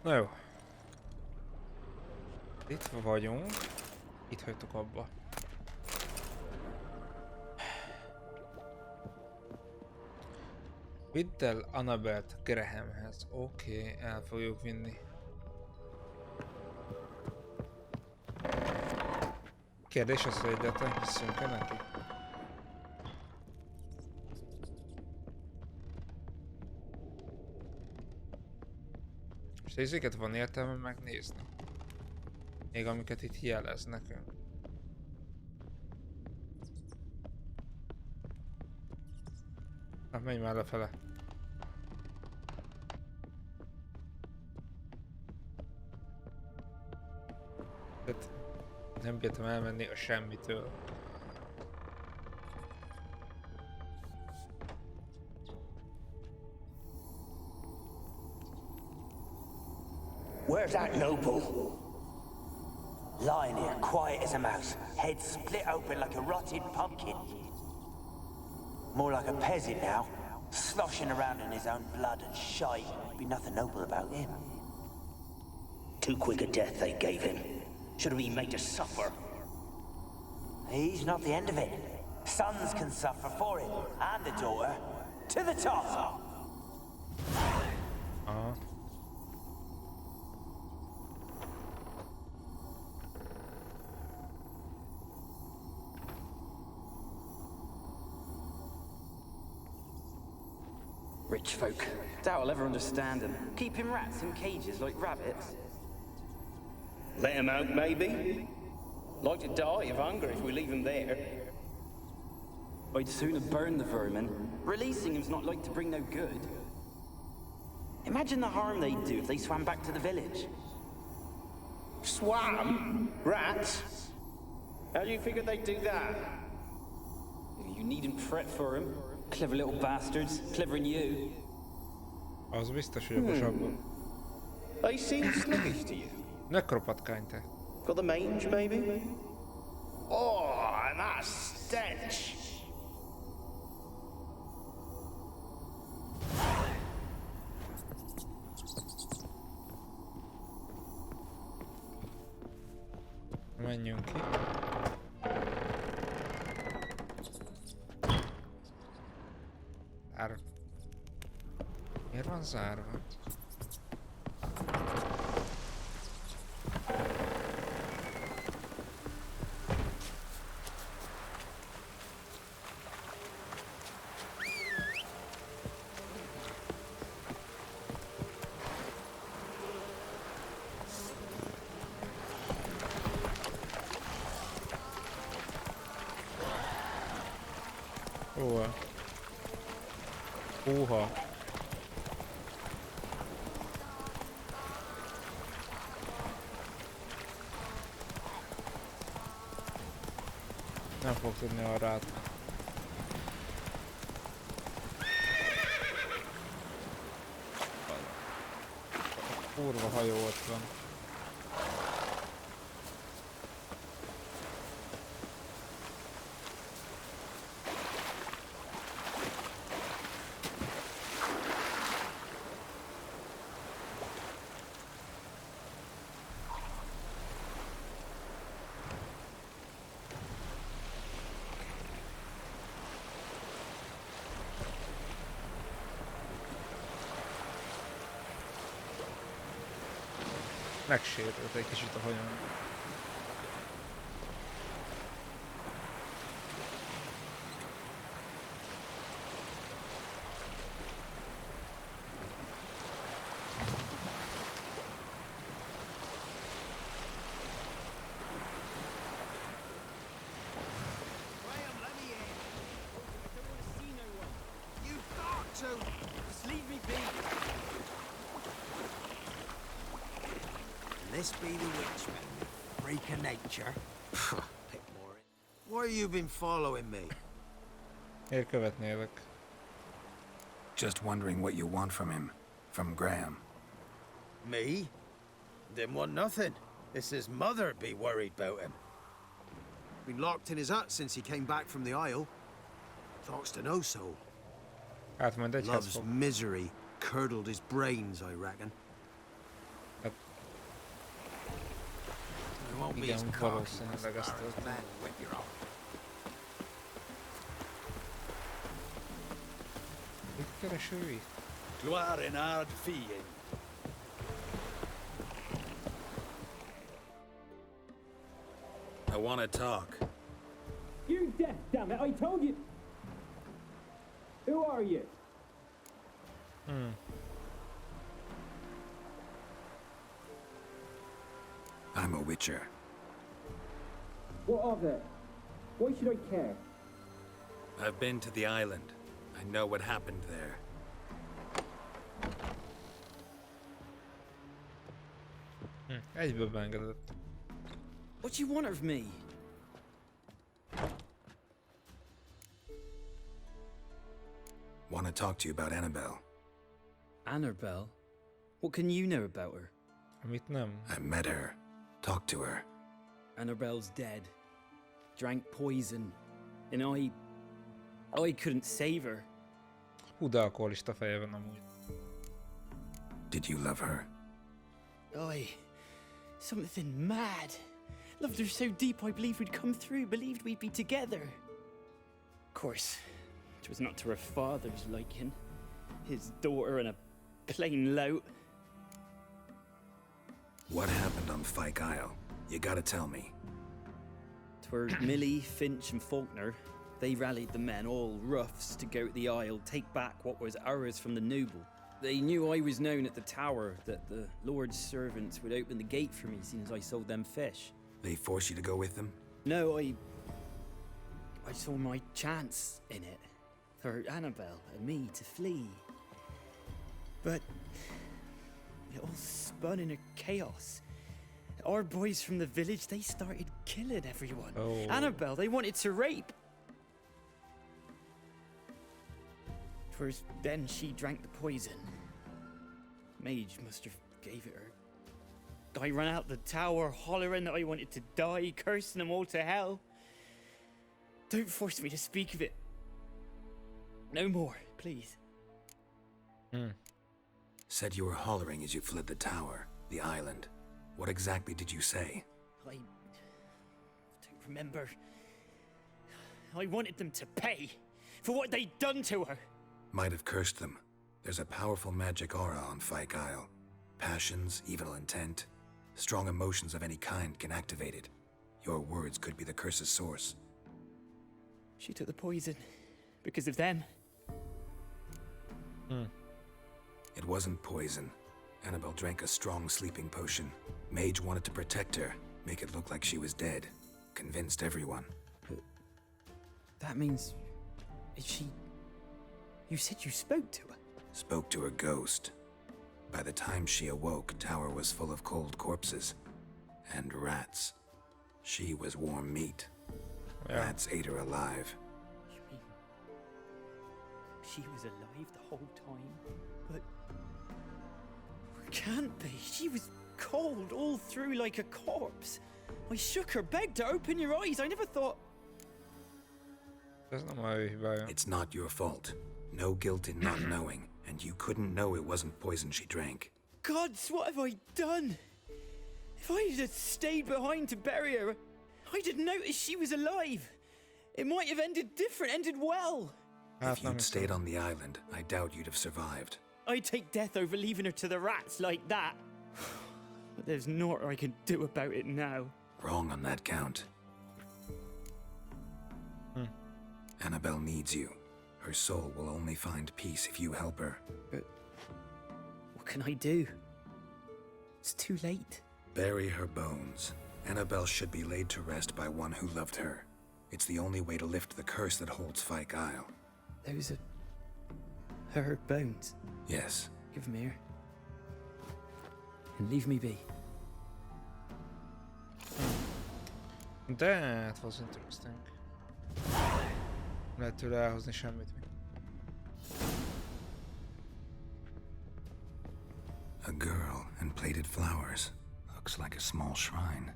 Na jó. Itt vagyunk. Itt hagytuk abba. Vidd el Annabelt Grahamhez. Oké, el fogjuk vinni. Kérdés az, hogy egyáltalán hiszünk-e neki? És ezeket van értelme megnézni. Még amiket itt jelez nekünk. Na, menj már lefele. Tehát nem bírtam elmenni a semmitől. Where's that noble? Lying here, quiet as a mouse, head split open like a rotted pumpkin. More like a peasant now, sloshing around in his own blood and shite. Be nothing noble about him. Too quick a death they gave him. Should have been made to suffer. He's not the end of it. Sons can suffer for it, and the daughter. To the top! Rich folk. Doubt I'll ever understand them. Keeping rats in cages like rabbits. Let him out, maybe? Like to die of hunger if we leave him there. I'd sooner burn the vermin. Releasing him's not like to bring no good. Imagine the harm they'd do if they swam back to the village. Swam? Rats? How do you figure they'd do that? You needn't fret for him. Clever little bastards. Clever than you. Az biztos, hogy okosabb. They seem sluggish to you. Nekropatkány te. Got the mange, maybe? Oh, and that stench! Menjünk ki. Zárva. Miért van zárva? Húha. Nem fog tudni arra át. Kurva hajó ott van. Megsérült egy kicsit a hajón. This be the witchman, freak of nature. Why you been following me? Miért követnélek? Just wondering what you want from him. From Graham. Me? Didn't want nothing. It's his mother be worried about him. Been locked in his hut since he came back from the Isle. Talks to no soul. Hát majd egyhez Love's fog. misery curdled his brains, I reckon. won't be Igen, as cocky valószínűleg as ezt far as történt. men when you're on. Mit keres ő itt? Gloire en ard fien. I want to talk. You're deaf, damn it! I told you. Who are you? I'm a witcher. What of it? Why should I care? I've been to the island. I know what happened there. Egyből beengedett. What do you want of me? Want to talk to you about Annabelle. Annabelle? What can you know about her? Amit nem. I met her. Talked to her. Annabelle's dead. Drank poison. And I couldn't save her. Hú, de alkoholista feje van amúgy. Did you love her? Something mad. Loved her so deep I believed we'd come through, believed we'd be together. Of course, it was not to her father's liking. His daughter and a plain lout. What happened on Fyke Isle? You gotta tell me. 'Twere Millie, Finch and Faulkner. They rallied the men, all roughs, to go to the Isle, take back what was ours from the noble. They knew I was known at the tower, that the Lord's servants would open the gate for me, seeing as I sold them fish. They force you to go with them? No, I saw my chance in it, for Annabelle and me to flee. But it all spun in a chaos. Our boys from the village, they started killing everyone. Oh. Annabelle, they wanted to rape. 'Twas then she drank the poison. Mage must have gave it her. I ran out the tower, hollering that I wanted to die, cursing them all to hell. Don't force me to speak of it. No more, please. Said you were hollering as you fled the tower, the island. What exactly did you say? I don't remember. I wanted them to pay for what they'd done to her. Might have cursed them. There's a powerful magic aura on Fyke Isle. Passions, evil intent, strong emotions of any kind can activate it. Your words could be the curse's source. She took the poison because of them. It wasn't poison. Annabelle drank a strong sleeping potion. Mage wanted to protect her, make it look like she was dead. Convinced everyone. That means... is she... You said you spoke to her? Spoke to her ghost. By the time she awoke, tower was full of cold corpses. And rats. She was warm meat. Yeah. Rats ate her alive. You mean... she was alive the whole time? But... it can't be. She was cold all through like a corpse. I shook her, begged her, open your eyes. I never thought... Ez nem a ő hibája. It's not your fault. No guilt in not knowing, and you couldn't know it wasn't poison she drank. Gods, what have I done? If I had stayed behind to bury her, I didn't notice she was alive. It might have ended different, ended well. If you'd stayed on the island, I doubt you'd have survived. I'd take death over leaving her to the rats like that. But there's naught I can do about it now. Wrong on that count. Annabelle needs you. Her soul will only find peace if you help her. But what can I do? It's too late. Bury her bones. Annabelle should be laid to rest by one who loved her. It's the only way to lift the curse that holds Fyke Isle. Those are her bones. Yes. Give them here. And leave me be. That was interesting. Nem lehet tőle elhozni semmit. A girl and plated flowers. Looks like a small shrine.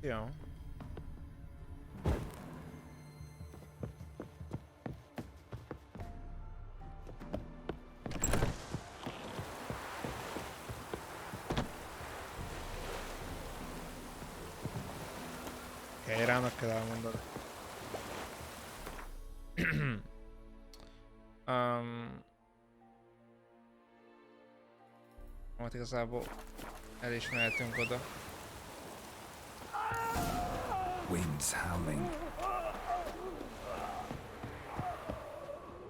Jó. kell elmondani. Hát igazából el is mehetünk oda. Winds howling.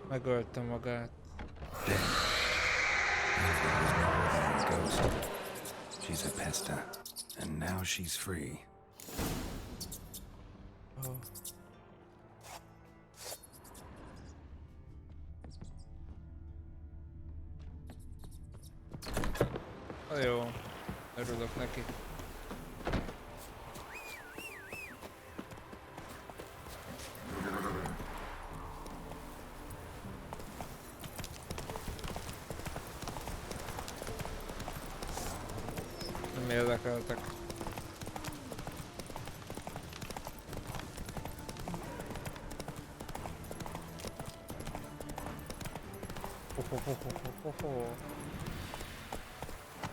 Megölte magát. Ghost. She's a pesta, and now she's free. Oh. Na jó, örülök neki. Nem érdekeltek.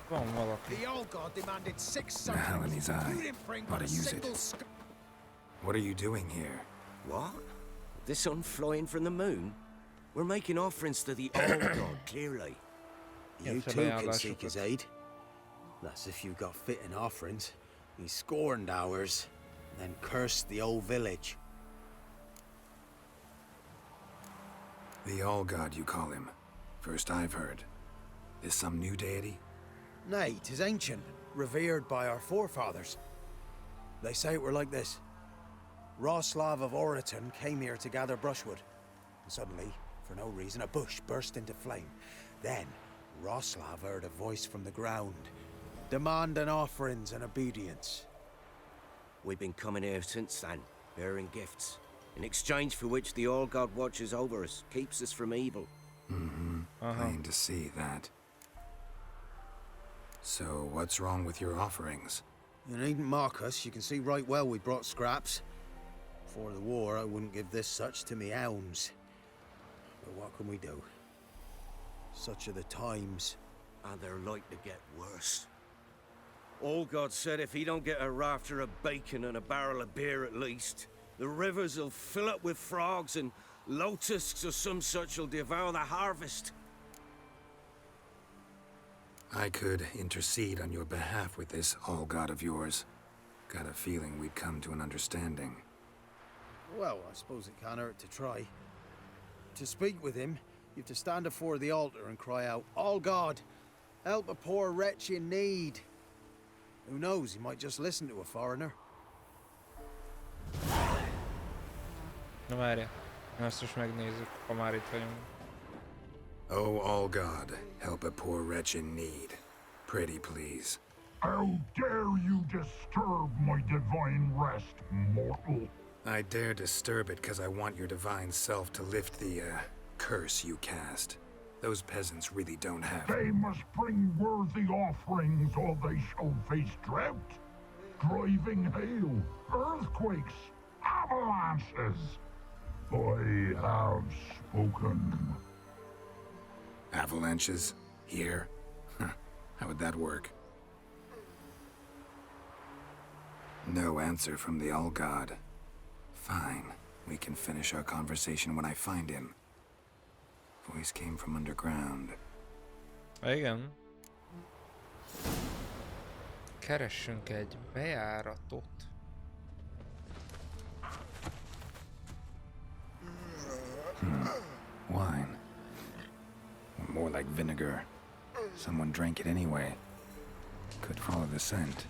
Van valaki. The old god demanded 6 Mahal in his eye. You didn't bring Ought to but a use single it. What are you doing here? What? The sun flying from the moon? We're making offerings to the old god, clearly. You too can seek his aid. That's if you got fitting offerings. He scorned ours, then cursed the old village. The All-God, you call him. First I've heard. Is some new deity? Nay, 'tis ancient, revered by our forefathers. They say it were like this. Roslav of Oriton came here to gather brushwood. And suddenly, for no reason, a bush burst into flame. Then, Roslav heard a voice from the ground, demanding offerings and obedience. We've been coming here since then, bearing gifts, in exchange for which the All-God watches over us, keeps us from evil. Plain to see that. So, what's wrong with your offerings? You needn't mock us. You can see right well we brought scraps. Before the war, I wouldn't give this such to me hounds. But what can we do? Such are the times. And they're like to get worse. All-God said if he don't get a rafter of bacon and a barrel of beer at least, the rivers will fill up with frogs and locusts or some such will devour the harvest. I could intercede on your behalf with this All-God of yours. Got a feeling we'd come to an understanding. Well, I suppose it can't hurt to try. To speak with him, you have to stand before the altar and cry out, "All God, help a poor wretch in need." Who knows, he might just listen to a foreigner. Na várja, ezt is megnézzük, ha már itt vagyunk. Oh, All-God, help a poor wretch in need. Pretty please. How dare you disturb my divine rest, mortal? I dare disturb it because I want your divine self to lift the, curse you cast. Those peasants really don't have... They must bring worthy offerings or they shall face drought, driving hail, earthquakes, avalanches. I have spoken. Avalanches? Here? Huh. How would that work? No answer from the All-God. Fine. We can finish our conversation when I find him. Voice came from underground. Igen. Keressünk egy bejáratot. Wine. Or more like vinegar. Someone drank it anyway. Could follow the scent.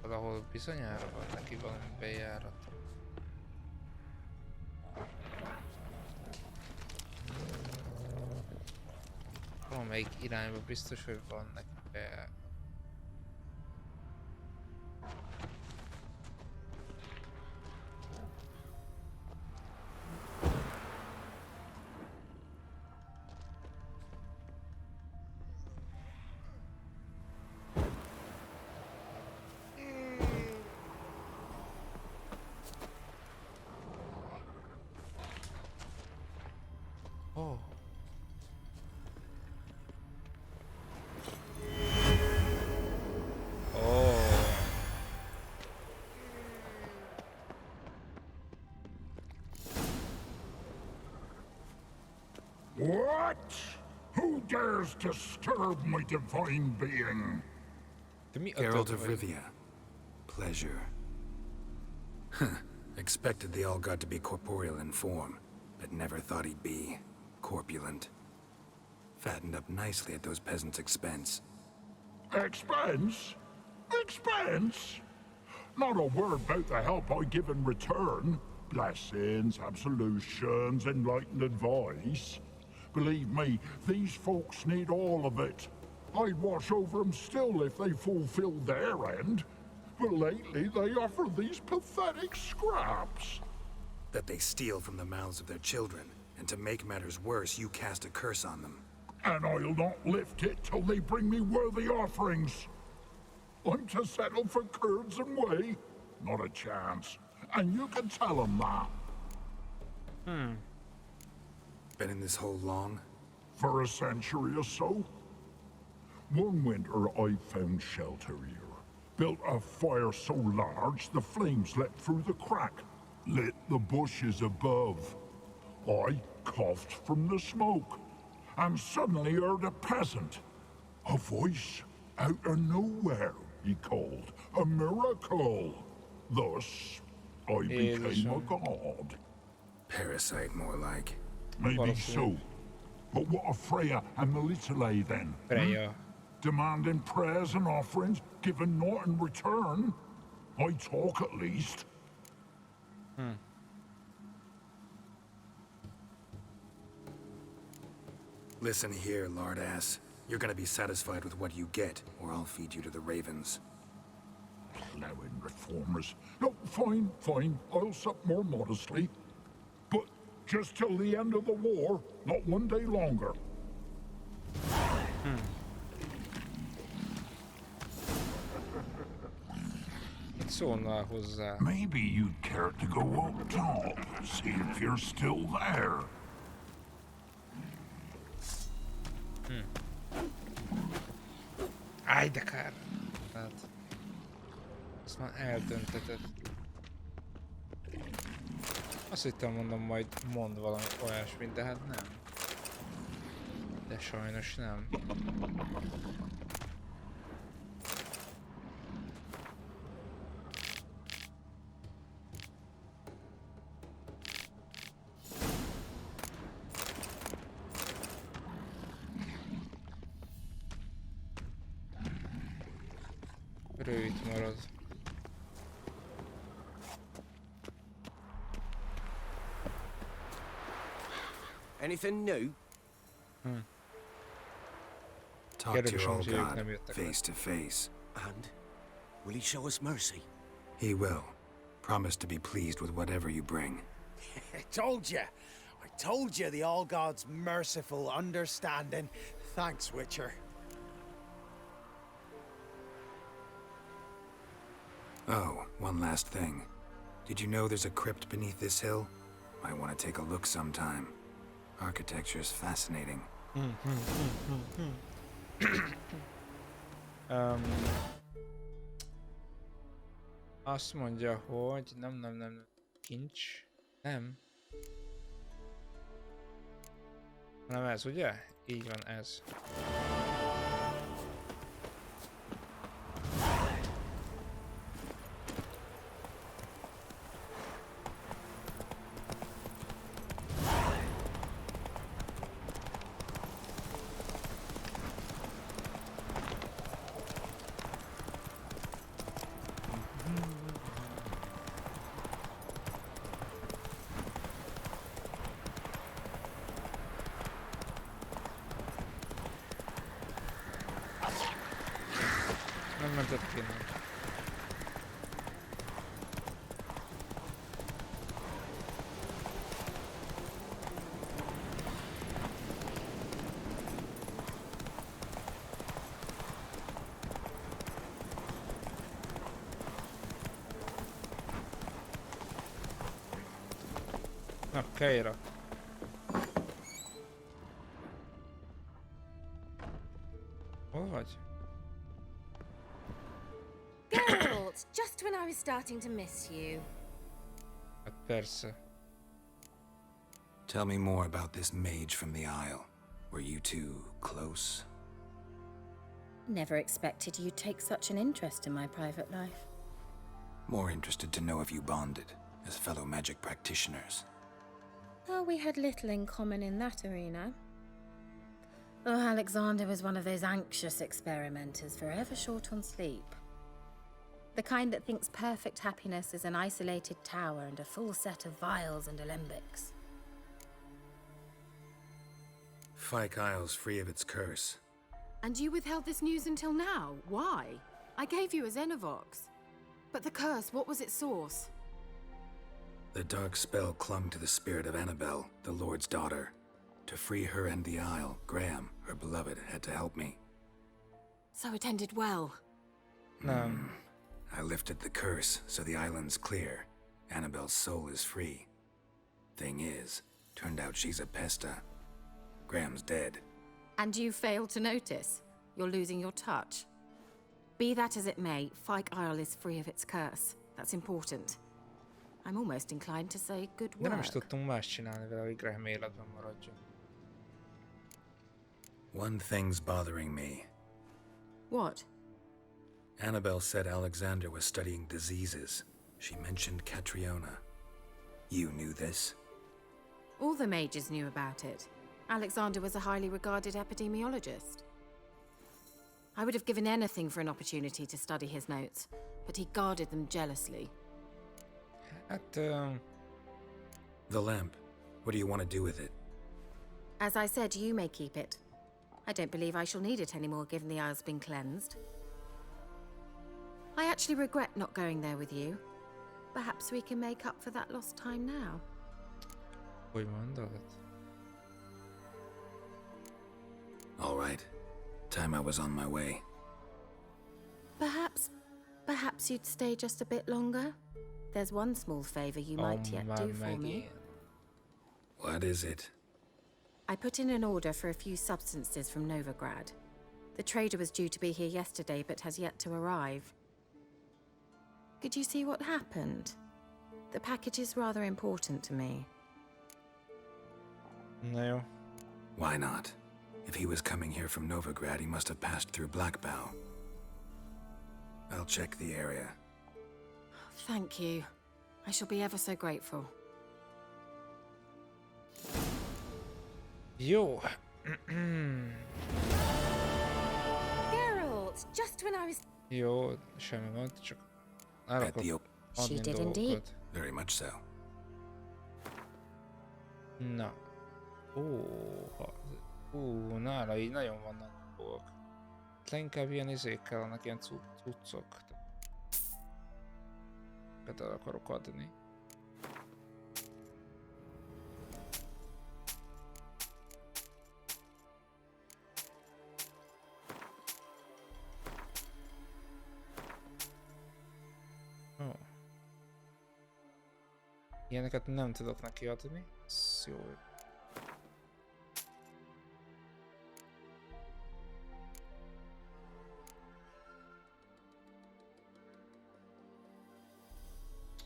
Valahol bizonyára van neki valami bejárat. Valamelyik irányba biztos, hogy van neki bejárat. Oh. What? Who dares disturb my divine being? De mi a Geralt több of vagy? Rivia. Pleasure. Expected the all-god to be corporeal in form, but never thought he'd be corpulent. Fattened up nicely at those peasants' expense. Expense? Expense? Not a word about the help I give in return. Blessings, absolutions, enlightened advice. Believe me, these folks need all of it. I'd watch over them still if they fulfilled their end. But lately they offer these pathetic scraps. That they steal from the mouths of their children, and to make matters worse, you cast a curse on them. And I'll not lift it till they bring me worthy offerings. I'm to settle for curds and whey? Not a chance. And you can tell them that. Been in this hole long? For a century or so. One winter I found shelter here. Built a fire so large the flames leapt through the crack. Lit the bushes above. I coughed from the smoke. And suddenly heard a peasant. A voice out of nowhere, he called. A miracle. Thus, I became a god. Parasite, more like. Maybe so. But what of Freya and Melitele then? Freya. Demanding prayers and offerings, given naught in return? I talk at least. Listen here, lard-ass. You're gonna be satisfied with what you get, or I'll feed you to the ravens. Plowing reformers. No, fine, fine. I'll sup more modestly. But just till the end of the war, not one day longer. Mit szólnál hozzá? Maybe you'd care to go up top, see if you're still there. Áj, de kár. Hát... Ezt már eldönteted. Azt hittem mondom, majd mond valami olyasmit, de hát nem. De sajnos nem. Rövid marad. Anything new? Talk to your old god, face to face. And will he show us mercy? He will. Promise to be pleased with whatever you bring. I told you. I told you the All-God's merciful, understanding. Thanks, Witcher. Oh, one last thing. Did you know there's a crypt beneath this hill? Might want to take a look sometime. Architecture's fascinating. Azt mondja, hogy nem. Kincs. Nem. Nem ez, ugye? Így van ez. Nem mentett ki, nem. Na, Keira. Hol vagy? Geralt, just when I was starting to miss you. Hát persze. Tell me more about this mage from the Isle. Were you two close? Never expected you'd take such an interest in my private life. More interested to know if you bonded as fellow magic practitioners. Oh, we had little in common in that arena. Oh, Alexander was one of those anxious experimenters, forever short on sleep. The kind that thinks perfect happiness is an isolated tower and a full set of vials and alembics. Fyke Isle's free of its curse. And you withheld this news until now? Why? I gave you a Xenovox. But the curse, what was its source? The dark spell clung to the spirit of Annabelle, the Lord's daughter. To free her and the Isle, Graham, her beloved, had to help me. So it ended well. I lifted the curse, so the island's clear. Annabelle's soul is free. Thing is, turned out she's a pesta. Graham's dead. And you failed to notice? You're losing your touch. Be that as it may, Fyke Isle is free of its curse. That's important. I'm almost inclined to say good De nem is work. tudtunk más csinálni vele, hogy Graham életben maradjon. One thing's bothering me. What? Annabelle said Alexander was studying diseases. She mentioned Catriona. You knew this? All the mages knew about it. Alexander was a highly regarded epidemiologist. I would have given anything for an opportunity to study his notes, but he guarded them jealously. The lamp. What do you want to do with it? As I said, you may keep it. I don't believe I shall need it anymore, given the Isle's been cleansed. I actually regret not going there with you. Perhaps we can make up for that lost time now. Hogy mondod? All right. Time I was on my way. Perhaps you'd stay just a bit longer? There's one small favor you might yet do for me. What is it? I put in an order for a few substances from Novigrad. The trader was due to be here yesterday, but has yet to arrive. Could you see what happened? The package is rather important to me. Na jó. Why not? If he was coming here from Novigrad, he must have passed through Blackbow. I'll check the area. Thank you. I shall be ever so grateful. Jó. Geralt, just when I was... Jó, semmi gond, csak el akarok adni dolgokat. Very much so. Na. Nála így nagyon vannak dolgok. Inkább ilyen izék kellenek, ilyen cuccok. El akarok adni. Ilyeneket nem tudok neki adni. Ez jó.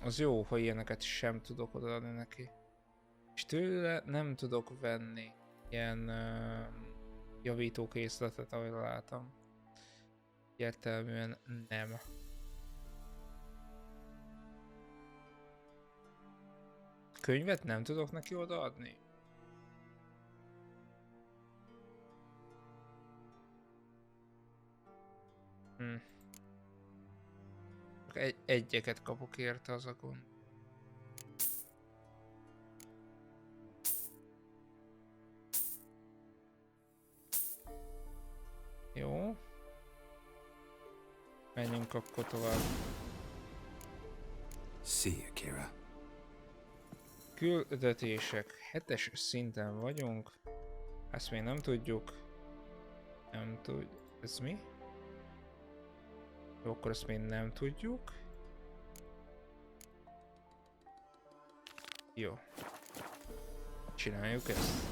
Az jó, ha ilyeneket sem tudok odaadni neki. És tőle nem tudok venni ilyen javítókészletet, ahogy látom. Egyértelműen nem. Könyvet nem tudok neki odaadni? Egyeket kapok érte, az a gond. Jó. Menjünk akkor tovább. See you, Kira. Küldetések. 7-es szinten vagyunk. Ezt még nem tudjuk. Nem tudjuk. Ez mi? Jó, akkor ezt még nem tudjuk. Jó. Csináljuk ezt.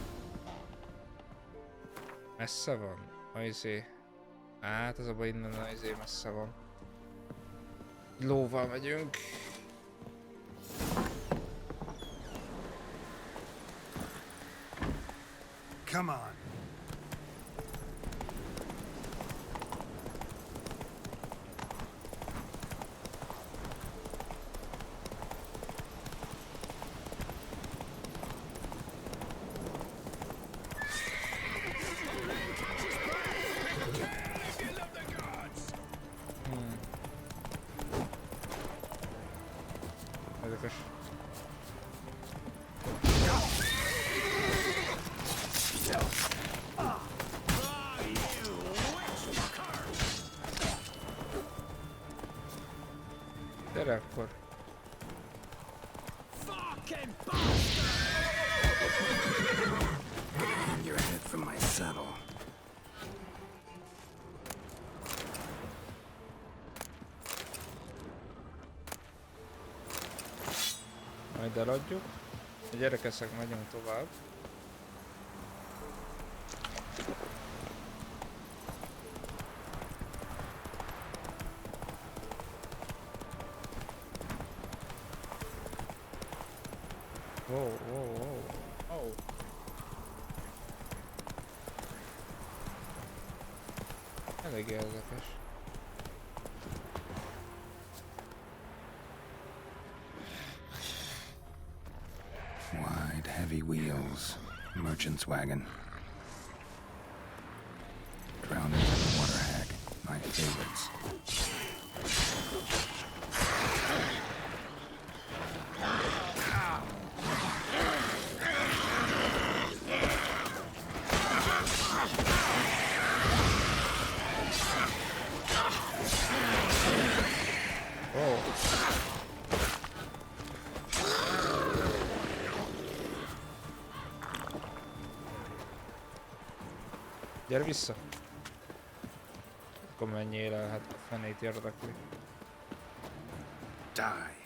Messze van? Ajzé. Hát az a baj, innen ajzé messze van. Lóval megyünk. Come on. Érdekes. Gyere akkor. Your head from my saddle. Majd eladjuk. A gyerekeszek, megyünk tovább. Wow, wow, wow. Oh. Elég érdekes. Wide, heavy wheels. Merchant's wagon. Drowned into the water hag. My favorites. Gyere vissza! Akkor menjél el, hát a fenét érdekli. Die.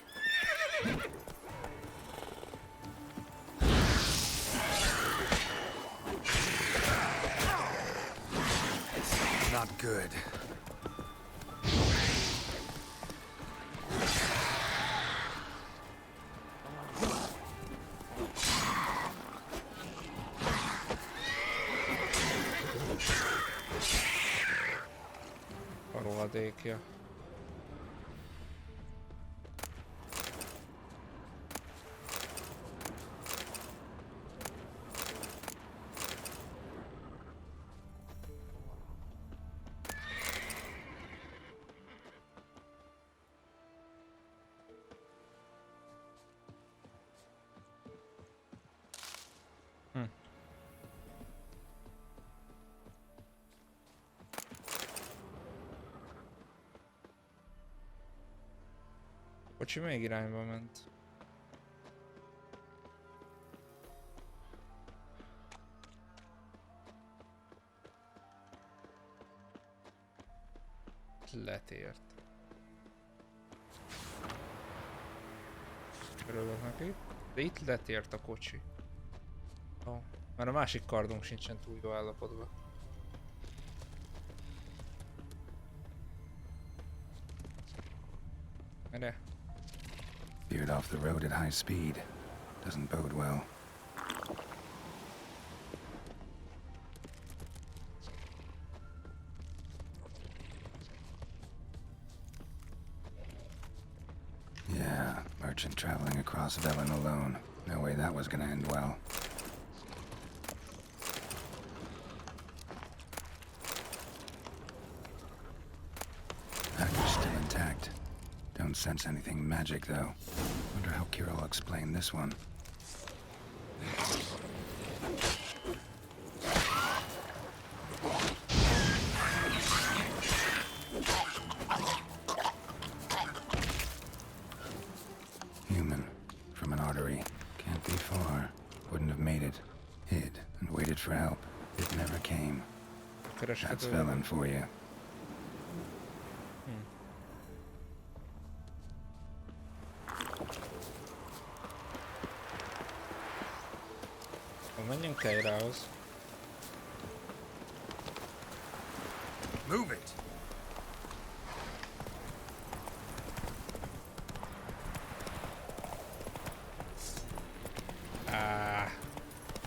Not good. A rohadékja. Kocsi még irányba ment. Letért. Örülök neki. De itt letért a kocsi. Oh, mert a másik kardunk sincsen túl jó állapotban. Gyere! Veered off the road at high speed. Doesn't bode well. Yeah, merchant traveling across Velen alone. No way that was gonna end well. Package still intact. Don't sense anything magic, though. Wonder how Kira will explain this one. Human. From an artery. Can't be far. Wouldn't have made it. Hid and waited for help. It never came. That's Velen for you. Menjünk Keirához. Move it.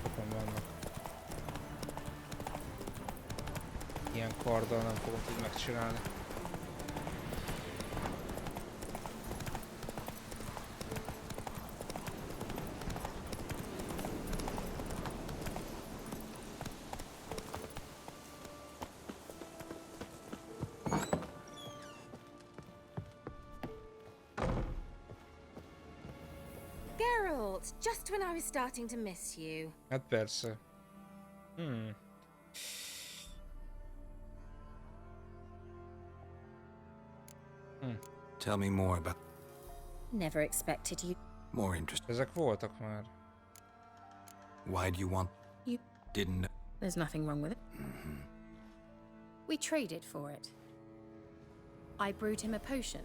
Sokan vannak. ilyen karddal nem fogom tudni megcsinálni. Geralt, just when I was starting to miss you. Hát persze. Tell me more about... Never expected you. More interesting. Ezek voltak már. Why do you want... You... Didn't know. There's nothing wrong with it. We traded for it. I brewed him a potion.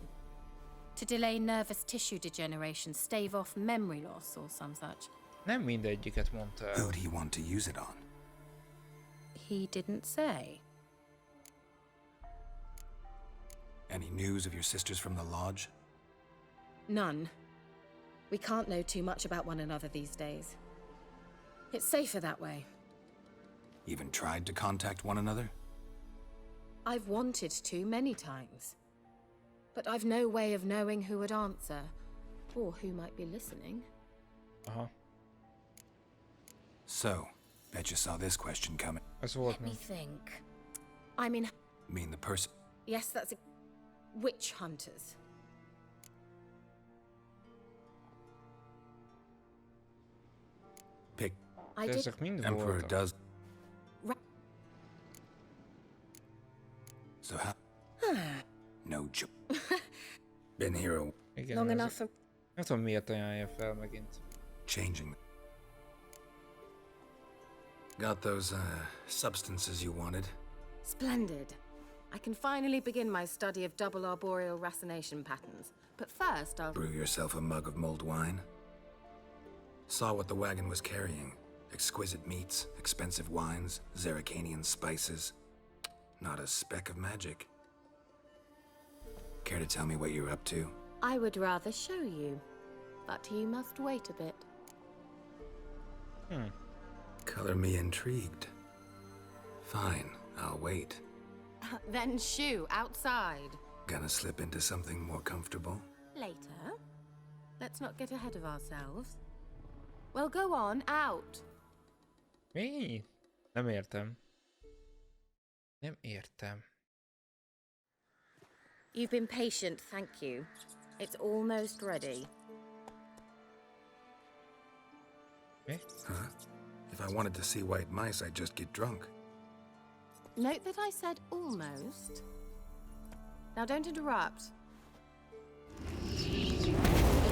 To delay nervous tissue degeneration, stave off memory loss or some such. Nem mindegyiket mondta el. Who'd he want to use it on? He didn't say. Any news of your sisters from the lodge? None. We can't know too much about one another these days. It's safer that way. Even tried to contact one another? I've wanted to many times. But I've no way of knowing who would answer, or who might be listening. Aha. So, bet you saw this question coming. Let me think. I mean... Mean the person... Yes, that's a... Witch hunters. Pick. I did... Emperor does... So how... No joke. Been here a... Igen, Long enough for... Nem tudom miért ajánlja fel megint. Changing. Got those, substances you wanted? Splendid. I can finally begin my study of double arboreal racination patterns. But first, I'll... Brew yourself a mug of mulled wine. Saw what the wagon was carrying. Exquisite meats, expensive wines, Zerrikanian spices. Not a speck of magic. Care to tell me what you're up to? I would rather show you, but you must wait a bit. Color me intrigued. Fine, I'll wait. Then shoo, outside. Gonna slip into something more comfortable? Later. Let's not get ahead of ourselves. Well, go on, out. Mi? Nem értem. Nem értem. You've been patient, thank you. It's almost ready. Mi? Huh? If I wanted to see white mice, I'd just get drunk. Note that I said almost. Now don't interrupt.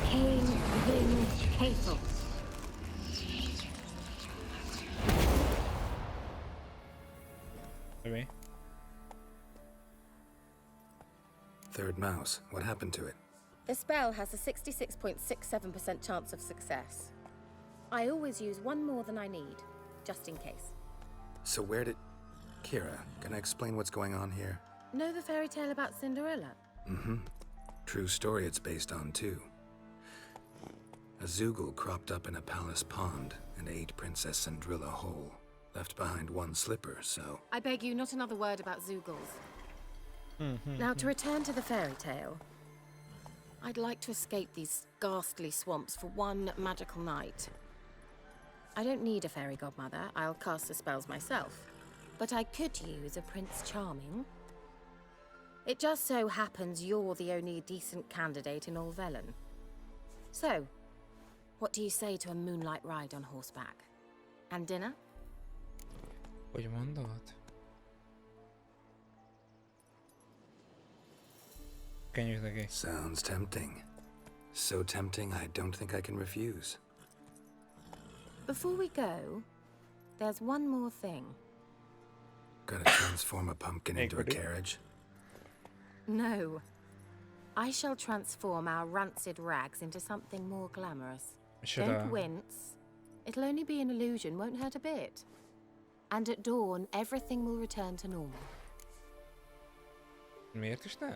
Cain Vin Cathel. Mi? Third mouse. What happened to it? The spell has a 66.67% chance of success. I always use one more than I need, just in case. So where did... Kira, gonna explain what's going on here? Know the fairy tale about Cinderella? Mm-hmm. True story it's based on, too. A Zoogle cropped up in a palace pond and ate Princess Cinderella whole. Left behind one slipper, so... I beg you, not another word about Zoogles. Now, to return to the fairy tale. I'd like to escape these ghastly swamps for one magical night. I don't need a fairy godmother. I'll cast the spells myself. But I could use a Prince Charming. It just so happens you're the only decent candidate in all Velen. So, what do you say to a moonlight ride on horseback? And dinner? Hogy mondod? Sounds tempting. So tempting, I don't think I can refuse. Before we go, there's one more thing. Gotta transform a pumpkin into a carriage? No. I shall transform our rancid rags into something more glamorous. Don't wince. It'll only be an illusion, won't hurt a bit. And at dawn, everything will return to normal. Miért is ne?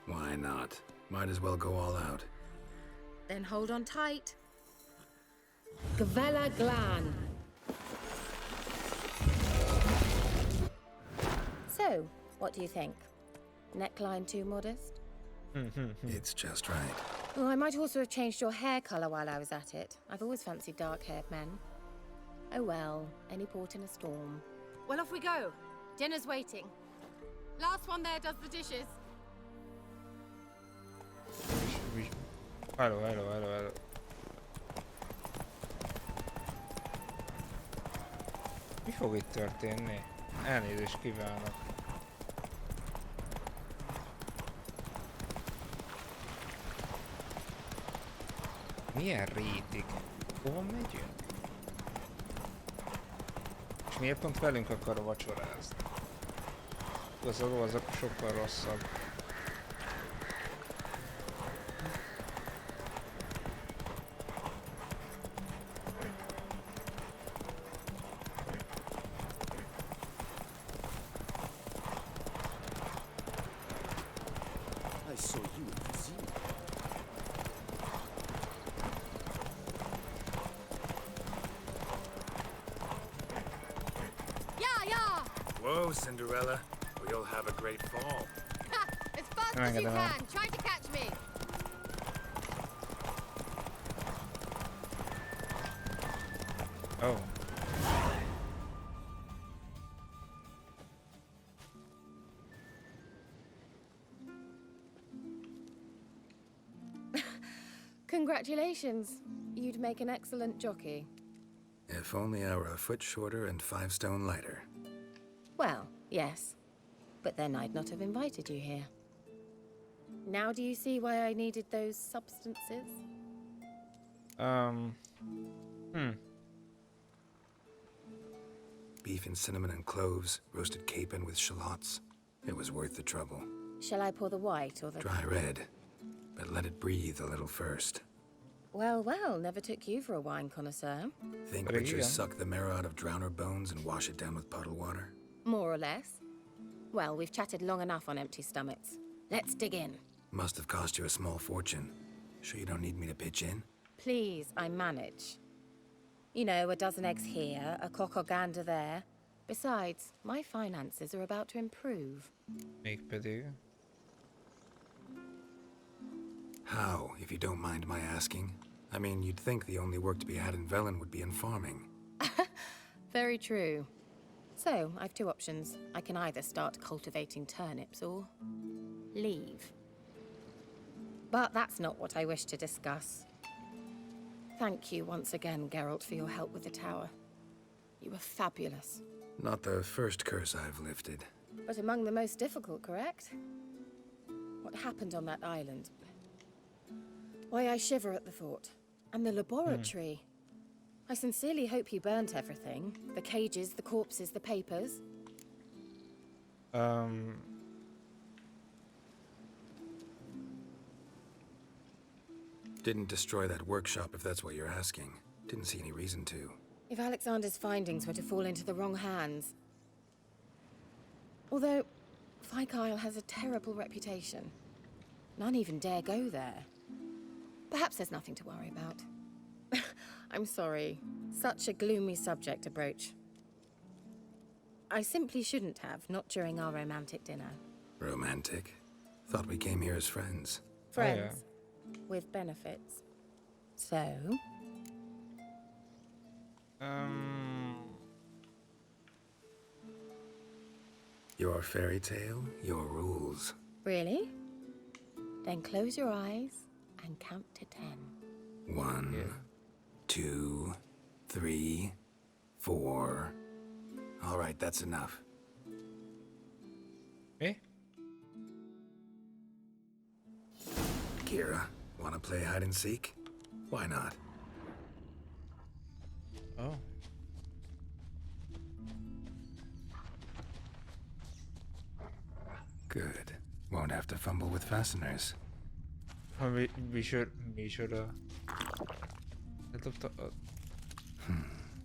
Why not? Might as well go all out. Then hold on tight. Gavella Glan. So, So, what do you think? Neckline too modest? It's just right. Oh, I might also have changed your hair colour while I was at it. I've always fancied dark-haired men. Oh well, any port in a storm. Well, off we go. Dinner's waiting. Last one there does the dishes. Hello, hello, hello, hello. Mi fog itt történni? Elnézést kívánok. Milyen rétig? Hova megyünk? És miért pont velünk akar vacsorázni? Igazából azok sokkal rosszabb. I saw you at the zoo. Yeah! Whoa, Cinderella. We'll have a great fall. Ha! As fast as you can! Try to catch me! Oh. Congratulations. You'd make an excellent jockey. If only I were a foot shorter and 5 stone lighter. Well, yes. But then I'd not have invited you here. Now do you see why I needed those substances? Beef and cinnamon and cloves, roasted capon with shallots. It was worth the trouble. Shall I pour the white or the... Dry red, but let it breathe a little first. Well, well, never took you for a wine connoisseur. Think witchers suck the marrow out of drowner bones and wash it down with puddle water? More or less. Well, we've chatted long enough on empty stomachs. Let's dig in. Must have cost you a small fortune. Sure you don't need me to pitch in? Please, I manage. You know, a dozen eggs here, a cock or gander there. Besides, my finances are about to improve. Mégpedig. How, if you don't mind my asking? I mean, you'd think the only work to be had in Velen would be in farming. Very true. So, I've two options. I can either start cultivating turnips or leave. But that's not what I wish to discuss. Thank you once again, Geralt, for your help with the tower. You were fabulous. Not the first curse I've lifted. But among the most difficult, correct? What happened on that island? Why, I shiver at the thought. And the laboratory. I sincerely hope you burnt everything. The cages, the corpses, the papers. Didn't destroy that workshop, if that's what you're asking. Didn't see any reason to. If Alexander's findings were to fall into the wrong hands... Although, Fyke Isle has a terrible reputation. None even dare go there. Perhaps there's nothing to worry about. I'm sorry. Such a gloomy subject to broach. I simply shouldn't have, not during our romantic dinner. Romantic? Thought we came here as friends. Friends. Oh, yeah. With benefits. So? Your fairy tale, your rules. Really? Then close your eyes and count to 10. 1, 2, 3, 4. All right, that's enough. Eh? Kira, wanna play hide and seek? Why not? Oh. Good. Won't have to fumble with fasteners. We should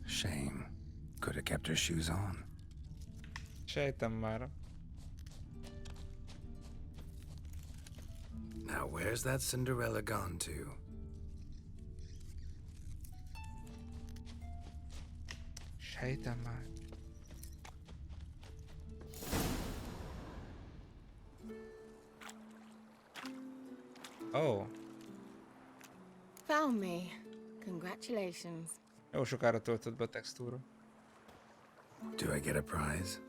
Shame. Could have kept her shoes on. Sejtem már. Now where's that Cinderella gone to? Sejtem már. Oh. Found me. Congratulations. Jó sokára töltött be a textúra. Do I get a prize?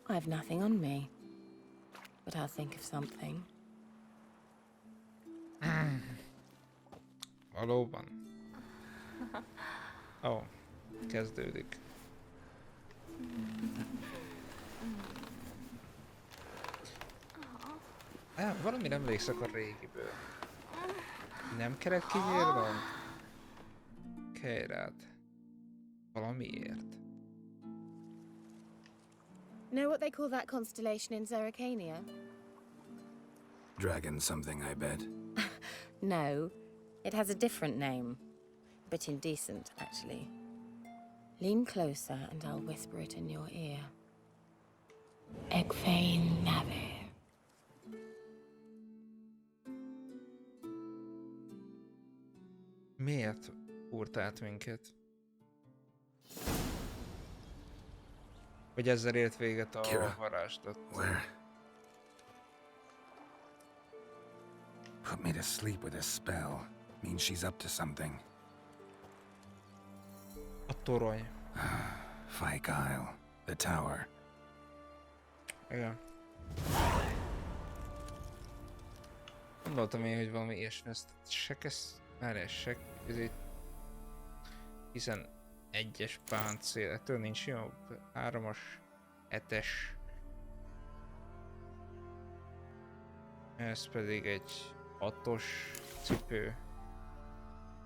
I've nothing on me. But I'll think of something. Valóban. Ó, kezdődik. Valamire emlékszek a régiből. Nem kellett kinyírnom? Kérlek. Valamiért. Know what they call that constellation in Zerrikania? Dragon something, I bet. No, it has a different name. A bit indecent, actually. Lean closer and I'll whisper it in your ear. Egfain Nave. Miért úrt át minket? Hogy ezzel ért véget a varázslat. Where? Put me to sleep with a spell. Means she's up to something. A torony. Fyke Isle. The tower. Igen. Gondoltam én, hogy valami ilyesmi, ezt se ezért 11-es páncél, ettől nincs jobb, 3-as, 7-es. Ez pedig egy 6-os cipő,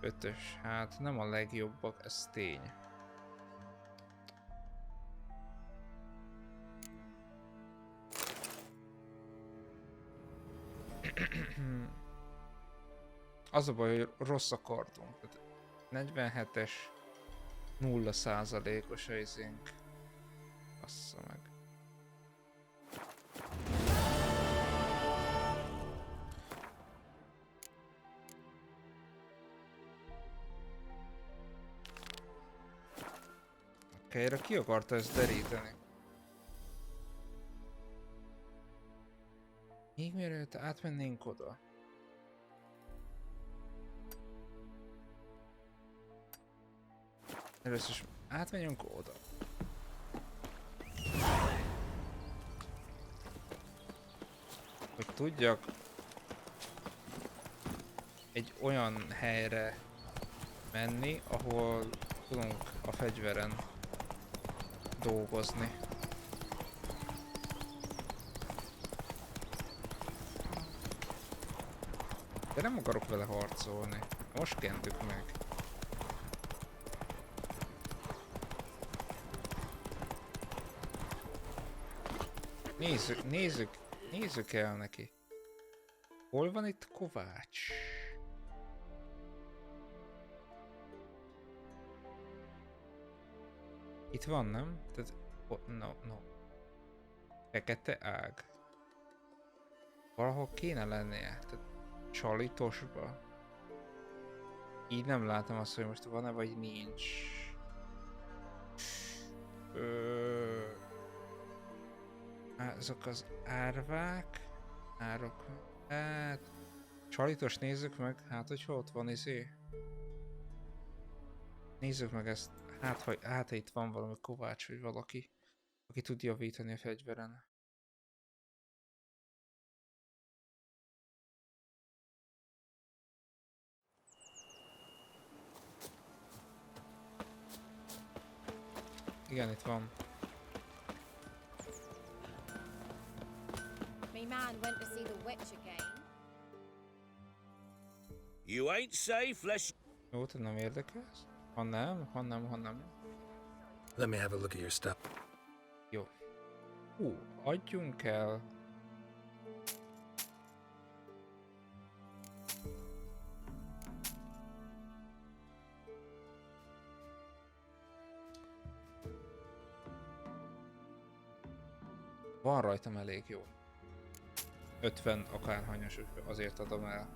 5-ös, hát nem a legjobbak, ez tény. Az a baj, hogy rossz a kardunk. 47-es 0%-os a izénk. Bassza meg. Okej, ki akarta ezt deríteni? Még mielőtt átmennénk oda. Először is átmenjünk oda. Hogy tudjak egy olyan helyre menni, ahol tudunk a fegyveren dolgozni. De nem akarok vele harcolni. Most kentük meg. Nézzük el neki. Hol van itt Kovács? Itt van, nem? Tehát, no. Fekete ág. Valahol kéne lennie. Tehát csalitosba. Így nem látom azt, hogy most van-e vagy nincs. Azok az árvák. Hát... Csalitos nézzük meg, hát hogyha ott van izé. Nézzük meg ezt, hát itt van valami Kovács vagy valaki, aki tud javítani a fegyveren. Igen, itt van. My man went to see the witch again. You ain't safe, less... Jó, te nem érdekel? Ha nem. Let me have a look at your stuff. Jó. Adjunk el. Van rajtam elég jó. 50 akárhányos, azért adom el.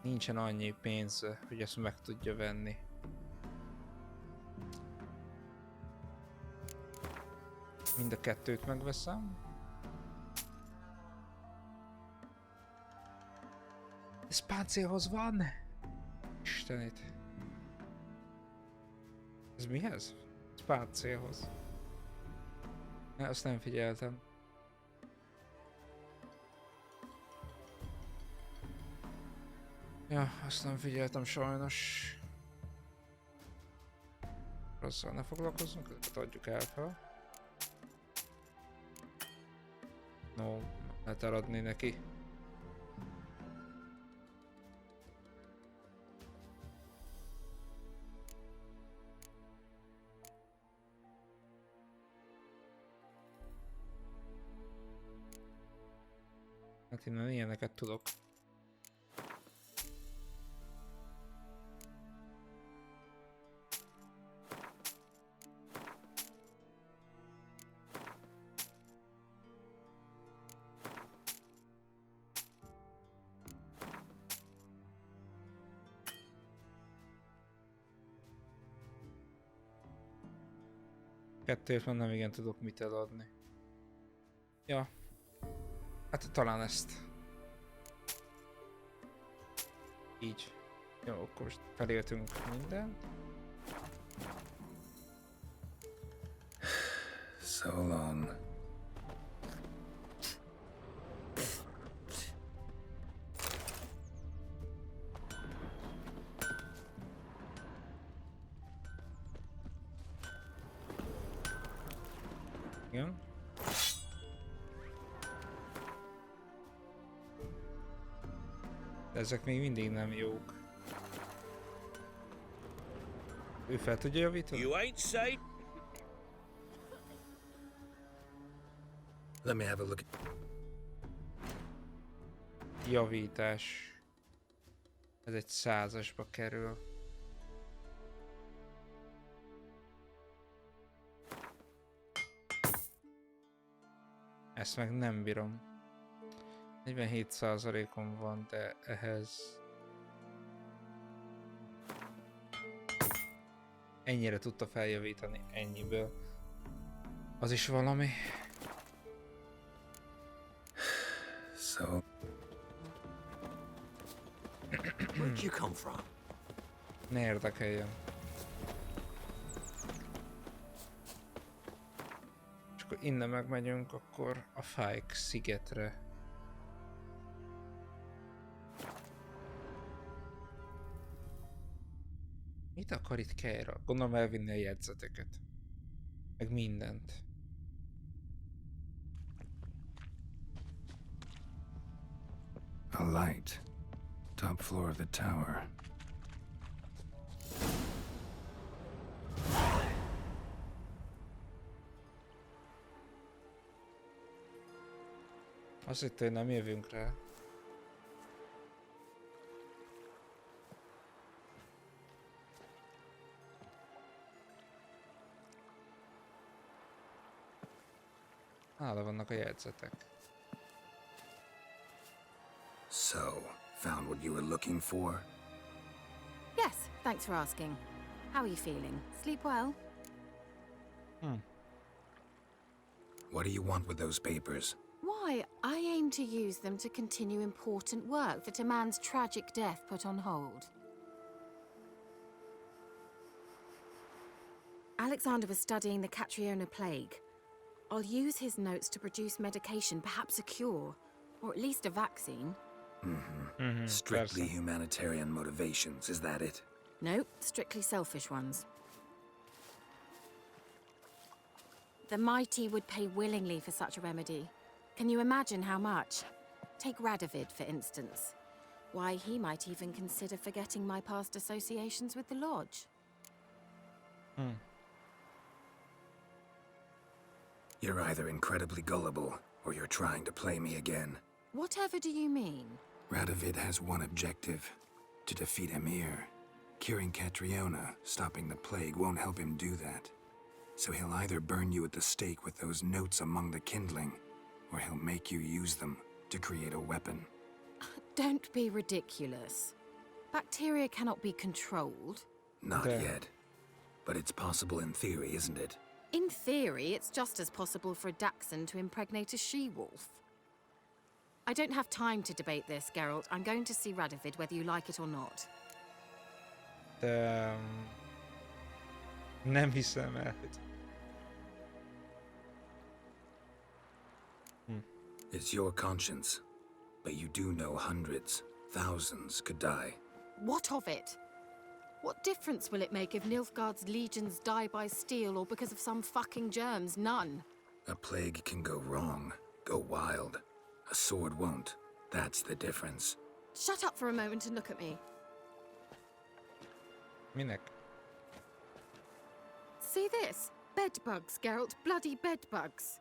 Nincsen annyi pénz, hogy ezt meg tudja venni. Mind a kettőt megveszem. Ez páncélhoz van? Istenit. Ez mihez? Ez páncélhoz. Ne, azt nem figyeltem. Ja, azt nem figyeltem sajnos. Azzal ne foglalkozzunk, ezeket adjuk el fel. No, lehet eladni neki. Hát innen ilyeneket tudok. Kettőt már nem igen tudok mit eladni. Ja. Hát talán ezt. Így. Jó, akkor most feléltünk mindent. So long. Igen. De ezek még mindig nem jók. Ő fel tudja javítani? You ain't safe. Let me have a look. Javítás. Ez egy 100-asba kerül. Ezt meg nem bírom. 47%-on van, de ehhez... Ennyire tudta feljavítani, ennyiből. Az is valami. So... Where'd you come from? Ne érdekeljen. És akkor innen megmegyünk, akkor a Fájk szigetre. Mit akar itt Keira? Gondolom elvinni a jegyzeteket. Meg mindent. A light. Top floor of the tower. Azt hittem, hogy nem jövünk rá. Nála vannak a jegyzetek. So, found what you were looking for? Yes, thanks for asking. How are you feeling? Sleep well? What do you want with those papers? Why, I aim to use them to continue important work that a man's tragic death put on hold. Alexander was studying the Catriona plague. I'll use his notes to produce medication, perhaps a cure, or at least a vaccine. Strictly humanitarian motivations, is that it? No, strictly selfish ones. The mighty would pay willingly for such a remedy. Can you imagine how much? Take Radovid, for instance. Why, he might even consider forgetting my past associations with the Lodge. You're either incredibly gullible, or you're trying to play me again. Whatever do you mean? Radovid has one objective: to defeat Emir. Curing Catriona, stopping the plague, won't help him do that. So he'll either burn you at the stake with those notes among the kindling, or he'll make you use them to create a weapon. Don't be ridiculous. Bacteria cannot be controlled. Not yet. But it's possible in theory, isn't it? In theory, it's just as possible for a Dachshund to impregnate a she-wolf. I don't have time to debate this, Geralt. I'm going to see Radovid whether you like it or not. De... Nem hiszem el. It's your conscience, but you do know hundreds, thousands could die. What of it? What difference will it make if Nilfgaard's legions die by steel or because of some fucking germs? None. A plague can go wrong, go wild. A sword won't. That's the difference. Shut up for a moment and look at me. Minek? See this? Bedbugs, Geralt. Bloody bedbugs.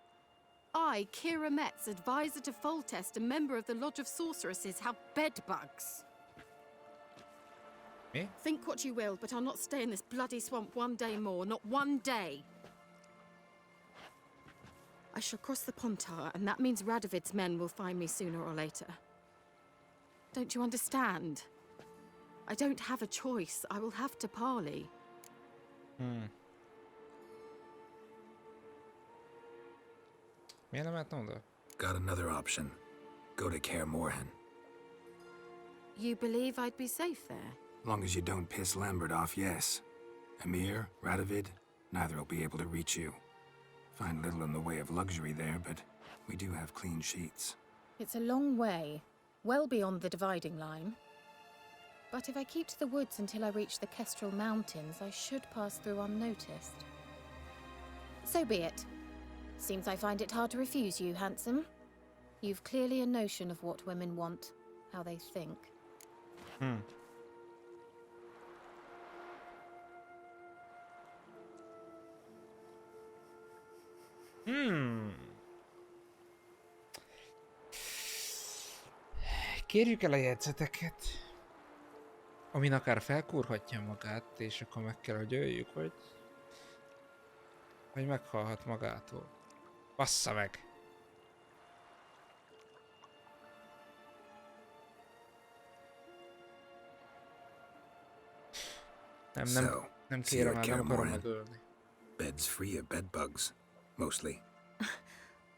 I, Kira Metz, advisor to Foltest, a member of the Lodge of Sorceresses, have bedbugs. Me? Think what you will, but I'll not stay in this bloody swamp one day more. Not one day. I shall cross the Pontar, and that means Radovid's men will find me sooner or later. Don't you understand? I don't have a choice. I will have to parley. Miért nem mehetne oda? Got another option. Go to Kaer Morhen. You believe I'd be safe there? Long as you don't piss Lambert off, yes. Emir, Radovid, neither will be able to reach you. Find little in the way of luxury there, but we do have clean sheets. It's a long way, well beyond the dividing line. But if I keep to the woods until I reach the Kestrel Mountains, I should pass through unnoticed. So be it. Seems I find it hard to refuse you, handsome. You've clearly a notion of what women want, how they think. Kérjük el a jegyzeteket, amin akár felkúrhatja magát, és akkor meg kell, hogy öljük, vagy meghalhat magától. Bassza meg! Nem kérem el, nem akarom megölni. Bed's free of bedbugs, mostly.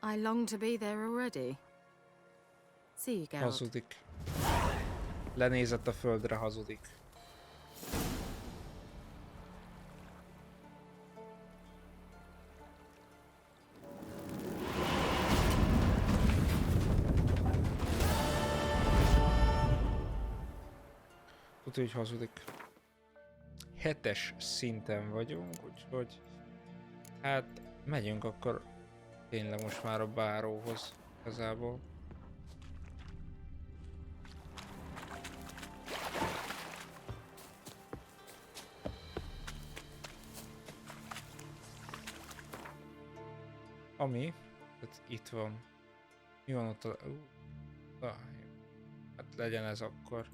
I long to be there already. See you, Geralt. Hazudik. Lenézett a földre, hazudik. Tudja, hogy hazudik. 7-es szinten vagyunk, úgyhogy hát megyünk akkor tényleg most már a báróhoz igazából. Ami, tehát itt van. Mi van ott a... hát legyen ez akkor.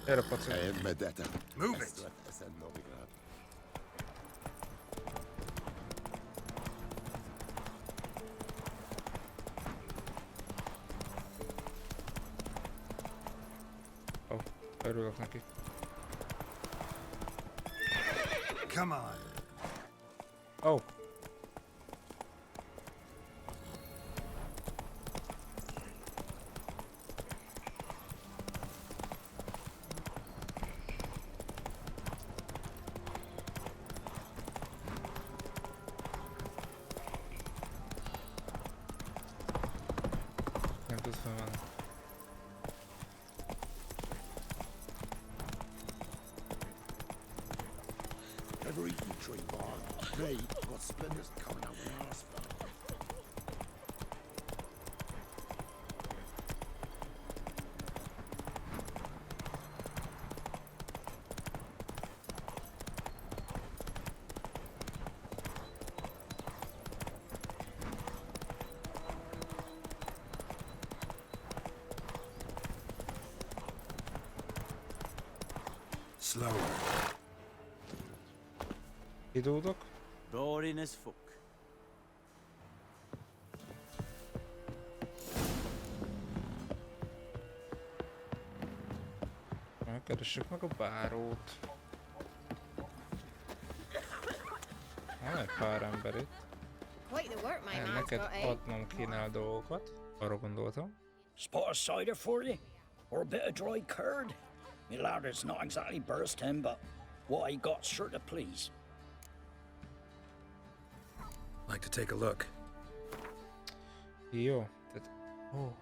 Gyere, paci. Move it! Ó, örülök neki. Come on! Ó. Nem tudsz felmenni. Never eat the tree bark. Me, got splinters coming out my arse. Slower. Kidúdok. Boring as fuck. Keressük meg a bárót. Van egy pár ember itt. Neked adnom kéne a dolgokat. Arra gondoltam. Spot of cider for you? Or a bit of dry curd? Me larder's not exactly bursting, but what I got's sure to please. Like to take a look. Jó. Tehát... Oh.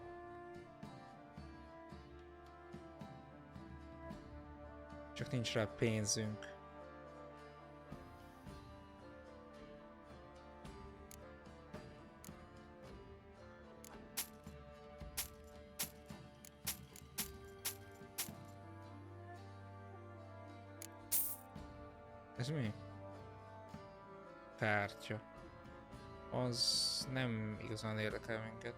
Csak nincs rá pénzünk. Ez mi? Kártya. Az nem igazán érdekel minket.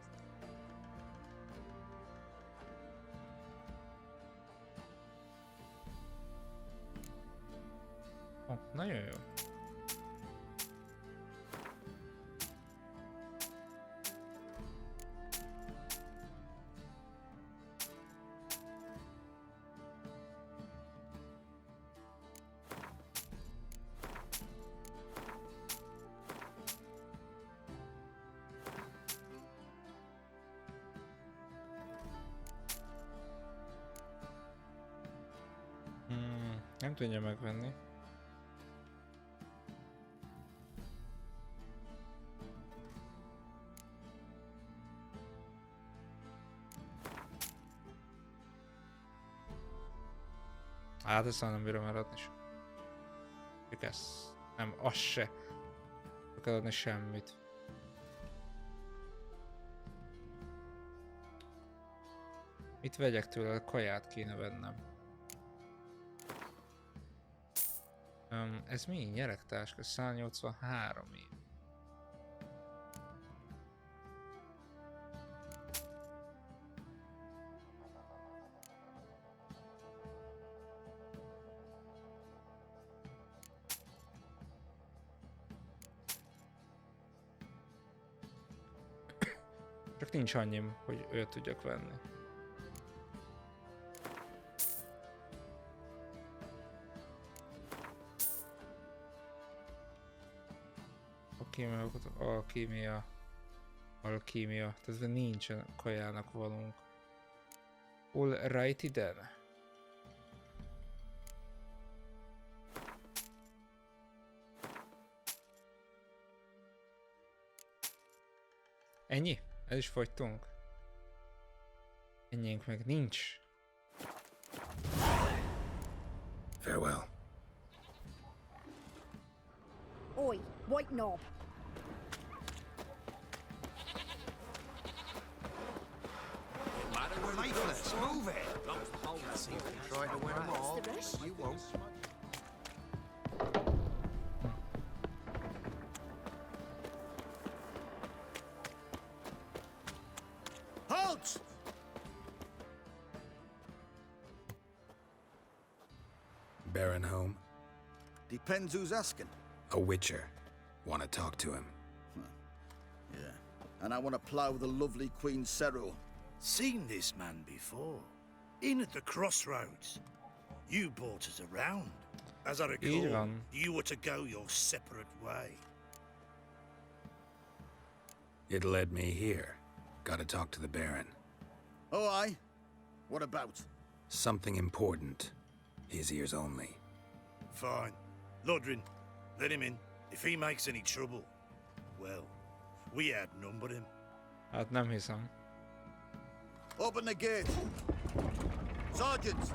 Oh, nagyon jó. Nem tudja megvenni. Hát ezt nem bírom eladni sem. Nem, az se. Nem kell adni semmit. Mit vegyek tőle? Kaját kéne vennem. Ez mi? Nyeregtáska? 183 év. Csak nincs annyim, hogy őt tudjak venni. Alkímia, tehát nincsen kajának valunk. All righty then. Ennyi? El is fogytunk? Ennyiünk meg nincs. Farewell. Oi, white knob. Let's move it. Try to win them all. You won't. Halt! Baron home? Depends who's asking. A witcher. Want to talk to him? Yeah. And I want to plow the lovely Queen Cero. Seen this man before. In at the crossroads. You brought us around. As I recall, you were to go your separate way. It led me here. Gotta talk to the Baron. Oh, aye? What about? Something important. His ears only. Fine. Lodrin, let him in. If he makes any trouble, well, we outnumber him. Hát nem hiszem. Open the gate. Sergeant!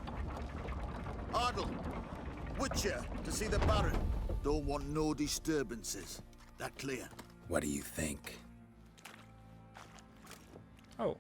Ardle! Witcher, to see the Baron. Don't want no disturbances. That clear? What do you think? Oh.